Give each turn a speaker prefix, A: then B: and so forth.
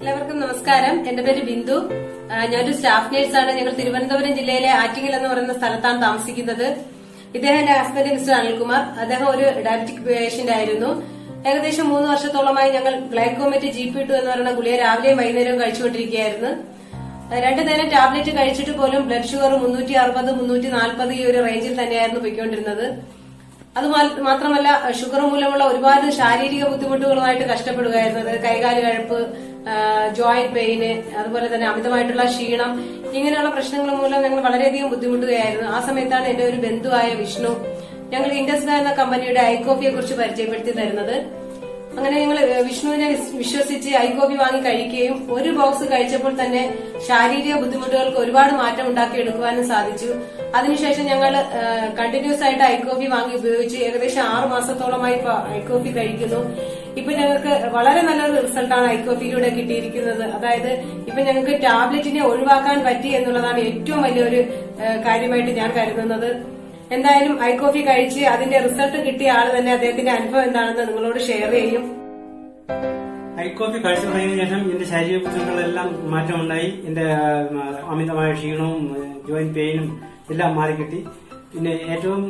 A: എല്ലാവർക്കും നമസ്കാരം. എന്റെ പേര് ബിന്ദു. ഞാനൊരു സ്റ്റാഫ് നേഴ്സാണ്. ഞങ്ങൾ തിരുവനന്തപുരം ജില്ലയിലെ ആറ്റിങ്ങൽ എന്ന് പറയുന്ന സ്ഥലത്താണ് താമസിക്കുന്നത്. ഇദ്ദേഹം എന്റെ ഹസ്ബൻഡ് മിസ്റ്റർ അനിൽകുമാർ. അദ്ദേഹം ഒരു ഡയബറ്റിക് പേഷ്യന്റ് ആയിരുന്നു. ഏകദേശം 3 വർഷത്തോളമായി ഞങ്ങൾ ഗ്ലൈക്കോമെറ്റ് GP2 എന്ന് പറയുന്ന ഗുളിക രാവിലെയും വൈകുന്നേരവും കഴിച്ചുകൊണ്ടിരിക്കുകയായിരുന്നു. 2 നേരം ടാബ്ലറ്റ് കഴിച്ചിട്ട് പോലും ബ്ലഡ് ഷുഗർ 360, 340 ഈ ഒരു റേഞ്ചിൽ തന്നെയായിരുന്നു പൊയ്ക്കൊണ്ടിരുന്നത്. അത് മാത്രമല്ല, ഷുഗർ മൂലമുള്ള ഒരുപാട് ശാരീരിക ബുദ്ധിമുട്ടുകളുമായിട്ട് കഷ്ടപ്പെടുകയായിരുന്നു. കൈകാല് കഴപ്പ്, ജോയിന്റ് പെയിന്, അതുപോലെ തന്നെ അമിതമായിട്ടുള്ള ക്ഷീണം, ഇങ്ങനെയുള്ള പ്രശ്നങ്ങൾ മൂലം ഞങ്ങൾ വളരെയധികം ബുദ്ധിമുട്ടുകയായിരുന്നു. ആ സമയത്താണ് എന്റെ ഒരു ബന്ധുവായ വിഷ്ണു ഞങ്ങൾ ഇൻഡസ്ബ എന്ന കമ്പനിയുടെ ഐകോഫിയെ കുറിച്ച് പരിചയപ്പെടുത്തി തരുന്നത്. അങ്ങനെ ഞങ്ങൾ വിഷ്ണുവിനെ വിശ്വസിച്ച് ഐകോഫി വാങ്ങി കഴിക്കുകയും ഒരു ബോക്സ് കഴിച്ചപ്പോൾ തന്നെ ശാരീരിക ബുദ്ധിമുട്ടുകൾക്ക് ഒരുപാട് മാറ്റം ഉണ്ടാക്കിയെടുക്കുവാനും സാധിച്ചു. അതിനുശേഷം ഞങ്ങൾ കണ്ടിന്യൂസ് ആയിട്ട് ഐകോഫി വാങ്ങി ഉപയോഗിച്ച് ഏകദേശം 6 മാസത്തോളമായി ഐകോഫി കഴിക്കുന്നു. ഇപ്പൊ ഞങ്ങൾക്ക് വളരെ നല്ലൊരു റിസൾട്ടാണ് ഐകോഫിയിലൂടെ കിട്ടിയിരിക്കുന്നത്. അതായത് ഇപ്പൊ ഞങ്ങൾക്ക് ടാബ്ലറ്റിനെ ഒഴിവാക്കാൻ പറ്റി എന്നുള്ളതാണ് ഏറ്റവും വലിയൊരു കാര്യമായിട്ട് ഞാൻ കരുതുന്നത്. എന്തായാലും ഐകോഫി കഴിച്ച് അതിന്റെ റിസൾട്ട് കിട്ടിയ ആള് തന്നെ അദ്ദേഹത്തിന്റെ അനുഭവം എന്താണെന്ന് നിങ്ങളോട് ഷെയർ ചെയ്യും.
B: ഐകോഫി കഴിച്ചു തുടങ്ങിയതിനു ശേഷം എന്റെ ശാരീരിക പ്രശ്നങ്ങളെല്ലാം മാറ്റമുണ്ടായി. എന്റെ അമിതമായ ക്ഷീണവും ജോയിന്റ് പെയിനും എല്ലാം മാറിക്കിട്ടി. പിന്നെ ഏറ്റവും